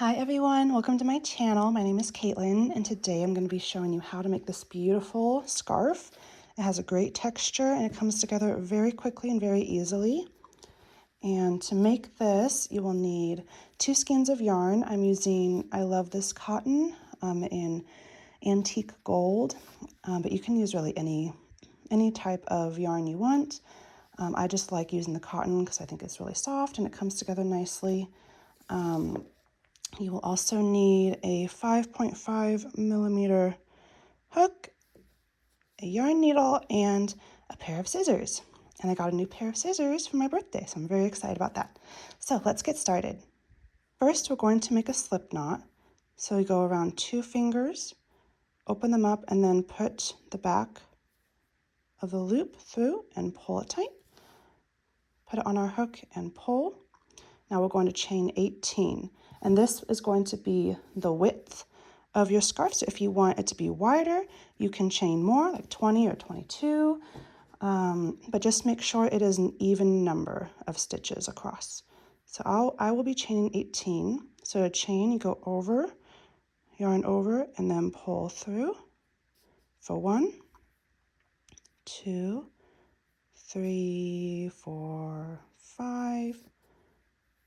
Hi everyone, welcome to my channel. My name is Caitlin and today I'm going to be showing you how to make this beautiful scarf. It has a great texture and it comes together very quickly and very easily. And to make this, you will need 2 skeins of yarn. I love this cotton in antique gold, but you can use really any type of yarn you want. I just like using the cotton because I think it's really soft and it comes together nicely. You will also need a 5.5 millimeter hook, a yarn needle, and a pair of scissors. And I got a new pair of scissors for my birthday, so I'm very excited about that. So let's get started. First, we're going to make a slip knot. So we go around 2 fingers, open them up, and then put the back of the loop through and pull it tight. Put it on our hook and pull. Now we're going to chain 18, and this is going to be the width of your scarf. So if you want it to be wider, you can chain more, like 20 or 22, but just make sure it is an even number of stitches across. So I will be chaining 18. So to chain, you go over, yarn over, and then pull through for 1, 2, 3, 4, 5,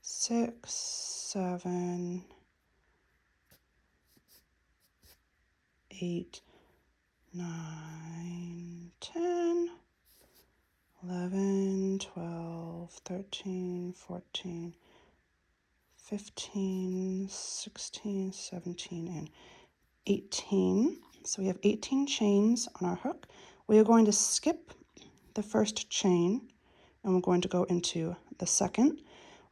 6, 7, 8, 9, 10, 11, 12, 13, 14, 15, 16, 17, and 18. So we have 18 chains on our hook. We are going to skip the first chain and we're going to go into the second.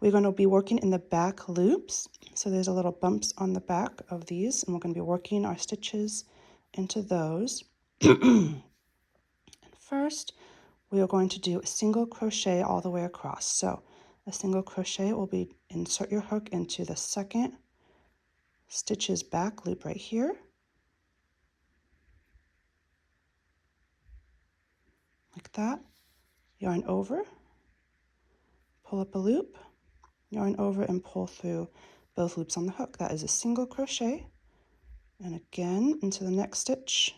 We're going to be working in the back loops. So there's a little bumps on the back of these, and we're going to be working our stitches into those. And first, we are going to do a single crochet all the way across. So a single crochet will be insert your hook into the second stitch's back loop right here. Like that. Yarn over, pull up a loop, yarn over, and pull through both loops on the hook. That is a single crochet. And again into the next stitch,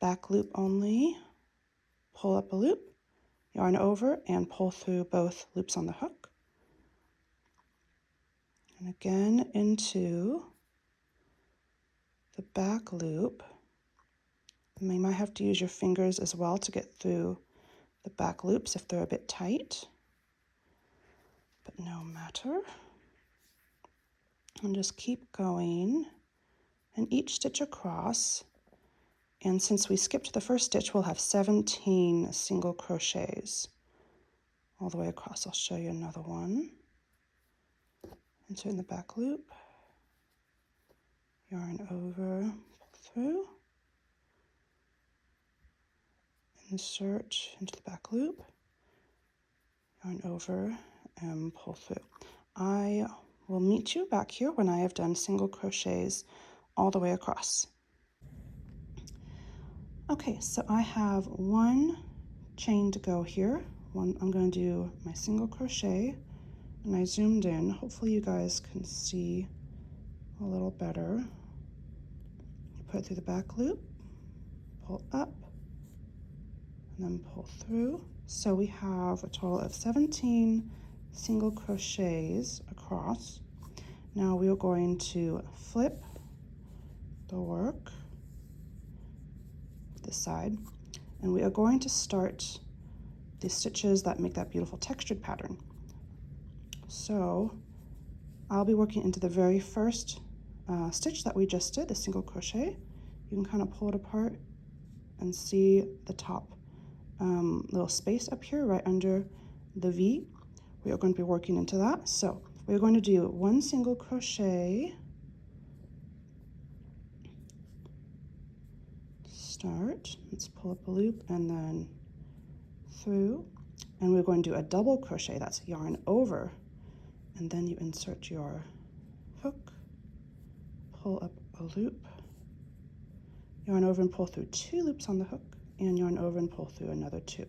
back loop only, pull up a loop, yarn over, and pull through both loops on the hook. And again into the back loop. And you might have to use your fingers as well to get through the back loops if they're a bit tight, but no matter. And just keep going, and each stitch across. And since we skipped the first stitch, we'll have 17 single crochets all the way across. I'll show you another one. Insert in the back loop, yarn over, pull through, insert into the back loop, yarn over, and pull through. I will meet you back here when I have done single crochets all the way across. Okay, so I have 1 chain to go here. I'm going to do my single crochet, and I zoomed in. Hopefully you guys can see a little better. You put it through the back loop, pull up, and then pull through. So we have a total of 17 single crochets across. Now we are going to flip the work this side, and we are going to start the stitches that make that beautiful textured pattern. So I'll be working into the very first stitch that we just did, the single crochet. You can kind of pull it apart and see the top little space up here right under the V. We are going to be working into that. So we're going to do 1 single crochet, start, let's pull up a loop, and then through, and we're going to do a double crochet. That's yarn over, and then you insert your hook, pull up a loop, yarn over and pull through 2 loops on the hook, and yarn over and pull through another 2.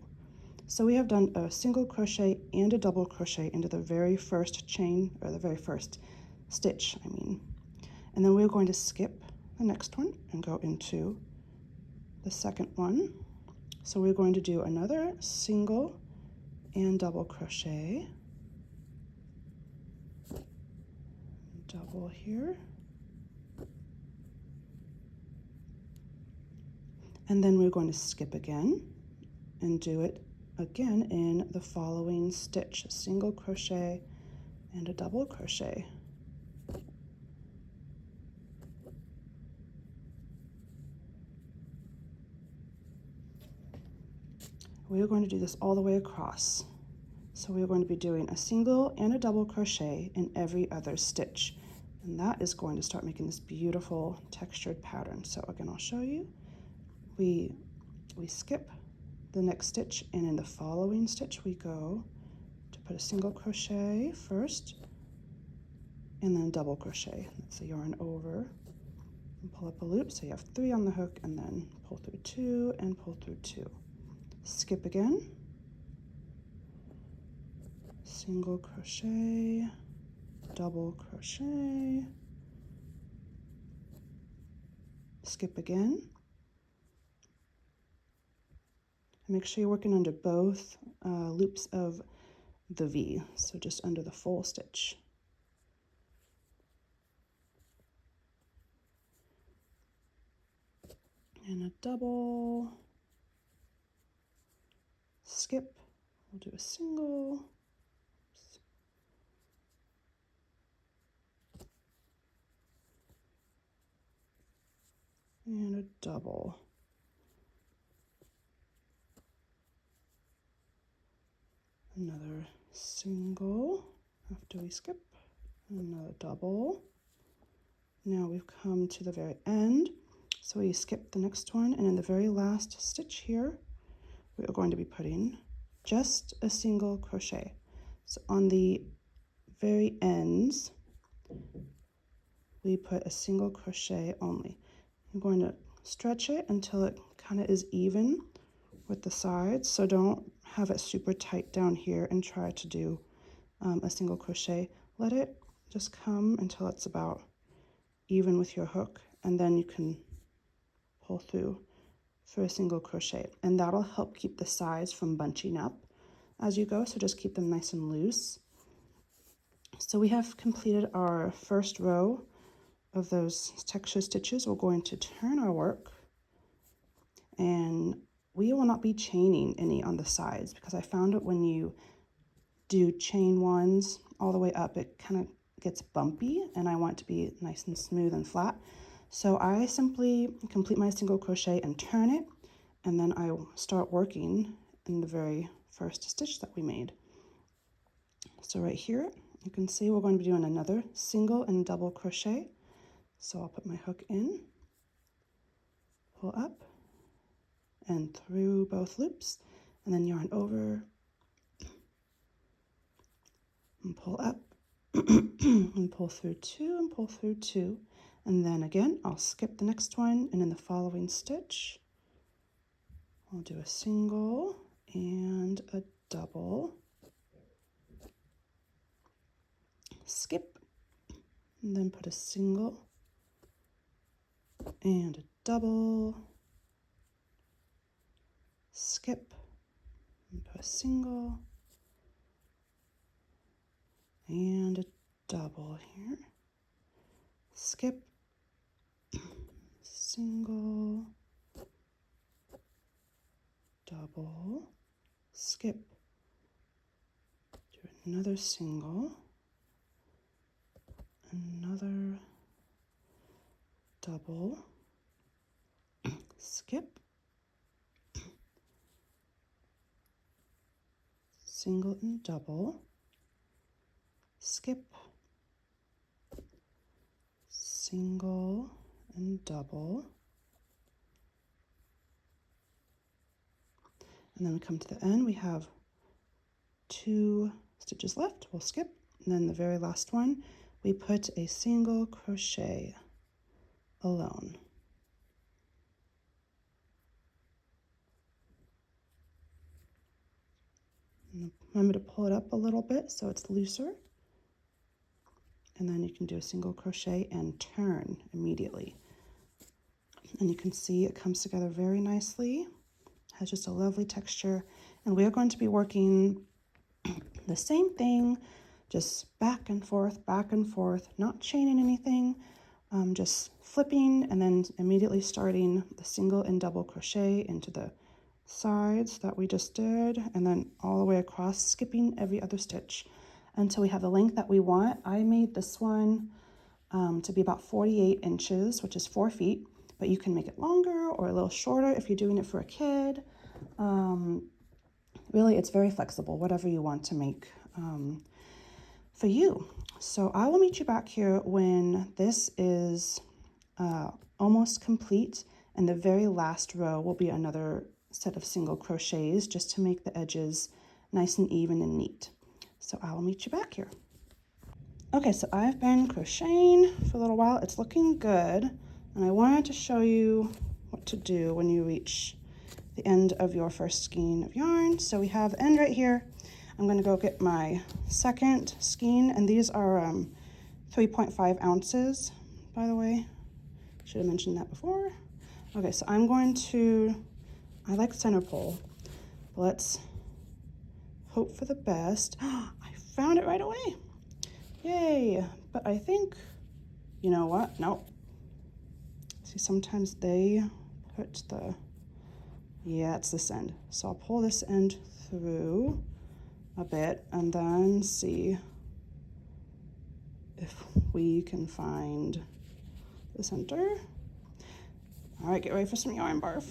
So we have done a single crochet and a double crochet into the very first chain, or the very first stitch, I mean. And then we're going to skip the next one and go into the second one. So we're going to do another single and double crochet, double here, and then we're going to skip again and do it again in the following stitch, a single crochet and a double crochet. We're going to do this all the way across. So we're going to be doing a single and a double crochet in every other stitch. And that is going to start making this beautiful textured pattern. So again, I'll show you. We skip the next stitch, and in the following stitch we go to put a single crochet first and then double crochet. That's the yarn over and pull up a loop. So you have 3 on the hook, and then pull through 2 and pull through 2. Skip again, single crochet, double crochet, skip again. Make sure you're working under both loops of the V, so just under the full stitch. And a double, skip, we'll do a single, and a double. Another single after we skip, another double. Now we've come to the very end, so we skip the next one, and in the very last stitch here, we are going to be putting just a single crochet. So on the very ends, we put a single crochet only. I'm going to stretch it until it kind of is even with the sides, so don't have it super tight down here and try to do a single crochet. Let it just come until it's about even with your hook, and then you can pull through for a single crochet, and that'll help keep the sides from bunching up as you go, so just keep them nice and loose. So we have completed our first row of those texture stitches. We're going to turn our work, and we will not be chaining any on the sides, because I found that when you do chain ones all the way up, it kind of gets bumpy, and I want it to be nice and smooth and flat. So I simply complete my single crochet and turn it, and then I start working in the very first stitch that we made. So right here, you can see we're going to be doing another single and double crochet. So I'll put my hook in, pull up and through both loops, and then yarn over and pull up and pull through 2 and pull through 2. And then again, I'll skip the next one, and in the following stitch, I'll do a single and a double, skip, and then put a single and a double, skip, and put a single and a double here, skip, single, double, skip, do another single, another double, skip, single and double, skip, single and double, and then we come to the end. We have 2 stitches left. We'll skip, and then the very last one, we put a single crochet alone. Remember to pull it up a little bit so it's looser. And then you can do a single crochet and turn immediately. And you can see it comes together very nicely. Has just a lovely texture. And we are going to be working the same thing, just back and forth, not chaining anything, just flipping and then immediately starting the single and double crochet into the sides that we just did, and then all the way across, skipping every other stitch until we have the length that we want. I made this one to be about 48 inches, which is 4 feet, but you can make it longer or a little shorter if you're doing it for a kid. Really, it's very flexible, whatever you want to make for you. So I will meet you back here when this is almost complete, and the very last row will be another set of single crochets just to make the edges nice and even and neat. So I will meet you back here. Okay, so I've been crocheting for a little while. It's looking good, and I wanted to show you what to do when you reach the end of your first skein of yarn. So we have the end right here. I'm going to go get my second skein, and these are 3.5 ounces, by the way. Should have mentioned that before. Okay, so I'm going to, I like center pole. Let's hope for the best. I found it right away. Yay. But I think, you know what? Nope. See, sometimes they put the, yeah, it's this end. So I'll pull this end through a bit and then see if we can find the center. All right, get ready for some yarn barf.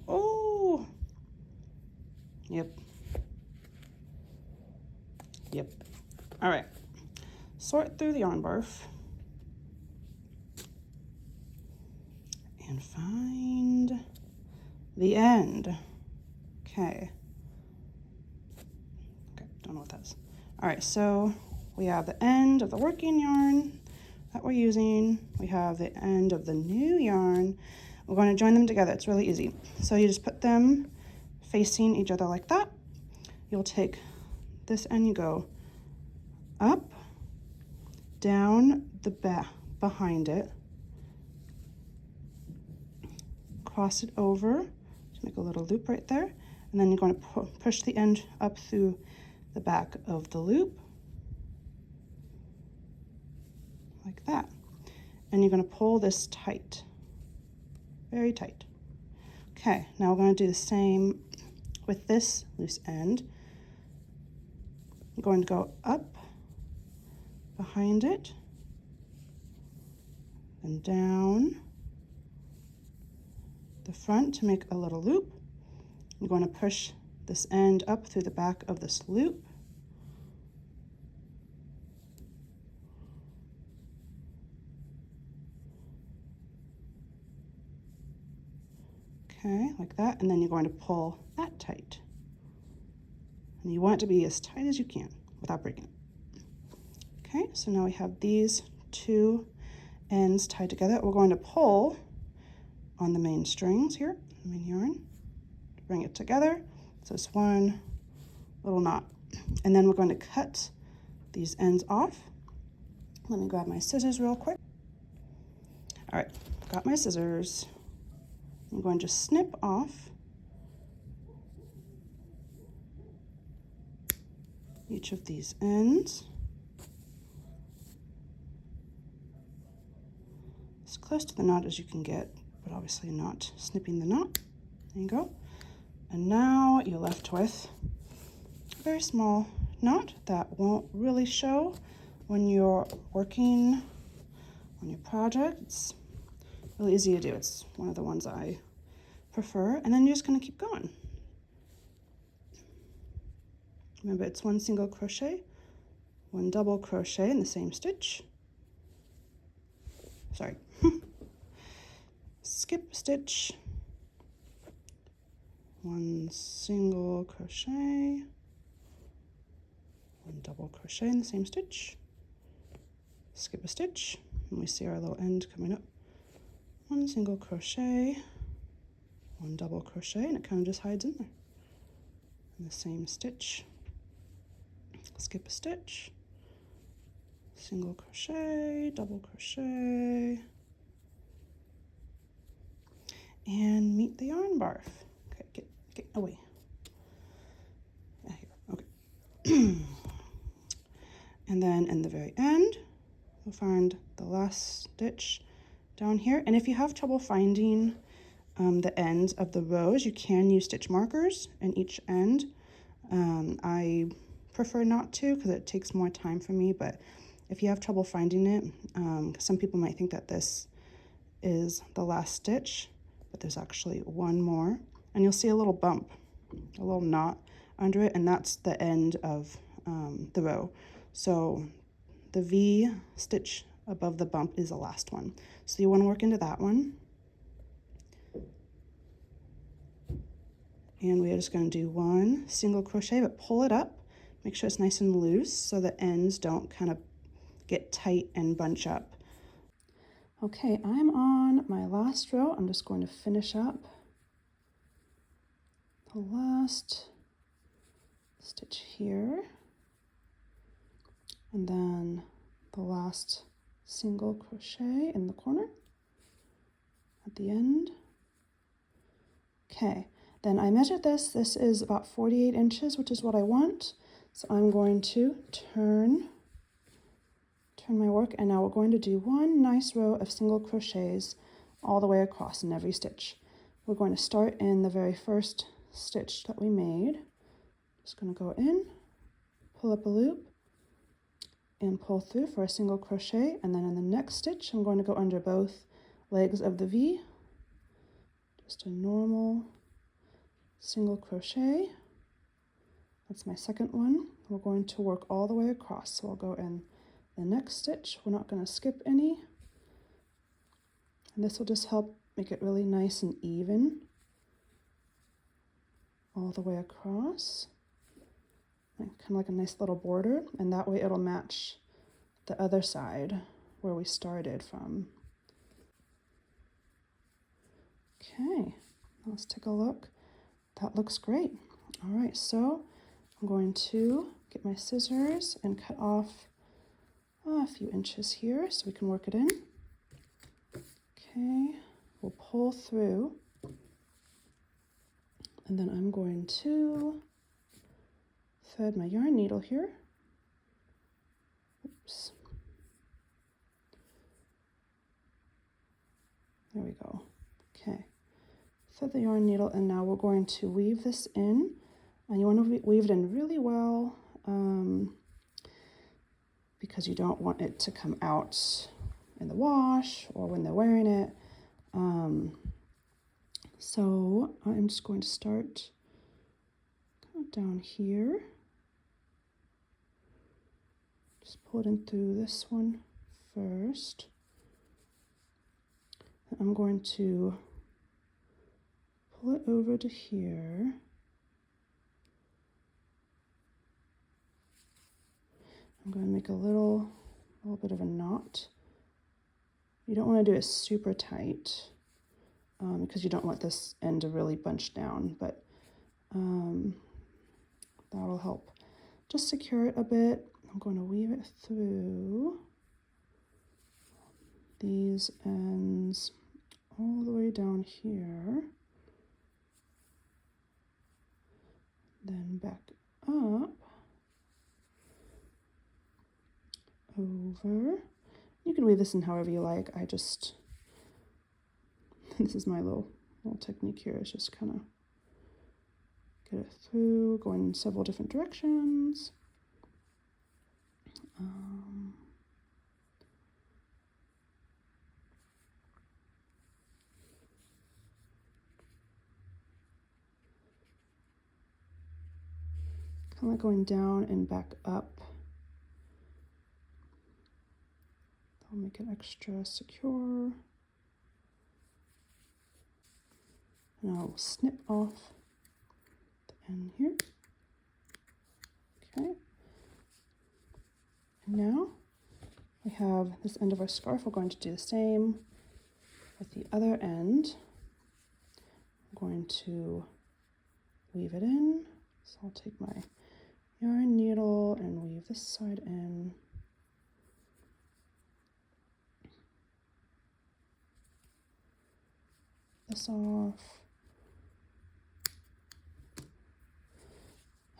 Oh, yep. All right, sort through the yarn barf and find the end. Okay, don't know what that is. All right, so we have the end of the working yarn that we're using. We have the end of the new yarn. We're going to join them together. It's really easy. So you just put them facing each other like that. You'll take this end, you go up, down the back behind it, cross it over to make a little loop right there, and then you're going to push the end up through the back of the loop like that, and you're going to pull this tight, very tight. Okay, now we're going to do the same with this loose end. I'm going to go up behind it and down the front to make a little loop. I'm going to push this end up through the back of this loop. Okay, like that, and then you're going to pull that tight. And you want it to be as tight as you can without breaking it. Okay, so now we have these two ends tied together. We're going to pull on the main strings here, the main yarn, bring it together. So it's one little knot. And then we're going to cut these ends off. Let me grab my scissors real quick. All right, got my scissors. I'm going to snip off each of these ends as close to the knot as you can get, but obviously not snipping the knot. There you go. And now you're left with a very small knot that won't really show when you're working on your project. It's really easy to do. It's one of the ones I prefer. And then you're just going to keep going. Remember, it's one single crochet, one double crochet in the same stitch. Sorry. Skip a stitch, one single crochet, one double crochet in the same stitch, skip a stitch, and we see our little end coming up. One single crochet, one double crochet, and it kind of just hides in there. In the same stitch, skip a stitch, single crochet, double crochet, and meet the yarn barf. Okay, get away. Yeah, here. Okay. And then in the very end, we'll find the last stitch down here. And if you have trouble finding the ends of the rows, you can use stitch markers in each end. I prefer not to because it takes more time for me, but if you have trouble finding it, some people might think that this is the last stitch, but there's actually one more, and you'll see a little bump, a little knot under it, and that's the end of the row. So the V stitch above the bump is the last one. So you want to work into that one. And we are just going to do one single crochet, but pull it up. Make sure it's nice and loose so the ends don't kind of get tight and bunch up. Okay, I'm on my last row. I'm just going to finish up the last stitch here. And then the last single crochet in the corner at the end. Okay, then I measured this. This is about 48 inches, which is what I want. So I'm going to turn my work, and now we're going to do one nice row of single crochets all the way across in every stitch. We're going to start in the very first stitch that we made. Just going to go in, pull up a loop, and pull through for a single crochet, and then in the next stitch I'm going to go under both legs of the V, just a normal single crochet. That's my second one. We're going to work all the way across, so I'll go in the next stitch. We're not going to skip any, and this will just help make it really nice and even all the way across, and kind of like a nice little border, and that way it'll match the other side where we started from. Okay, let's take a look. That looks great. All right, so I'm going to get my scissors and cut off a few inches here so we can work it in. Okay, we'll pull through, and then I'm going to thread my yarn needle here. Oops. There we go. Okay, thread the yarn needle, and now we're going to weave this in, and you want to weave it in really well because you don't want it to come out in the wash or when they're wearing it. So I'm just going to start kind of down here. Just pull it in through this one first. And I'm going to pull it over to here. I'm going to make a little bit of a knot. You don't want to do it super tight because you don't want this end to really bunch down, but that'll help just secure it a bit. I'm going to weave it through these ends all the way down here, then back up, over. You can weave this in however you like. I just, this is my little technique here, is just kind of get it through, going in several different directions. Kind of like going down and back up. I'll make it extra secure. And I'll snip off the end here. Okay. And now we have this end of our scarf. We're going to do the same with the other end. I'm going to weave it in. So I'll take my yarn needle and weave this side in. This off.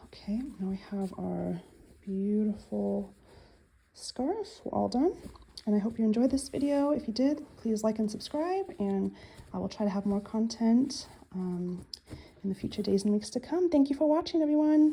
Okay, now we have our beautiful scarf all done. And I hope you enjoyed this video. If you did, please like and subscribe, and I will try to have more content in the future days and weeks to come. Thank you for watching, everyone.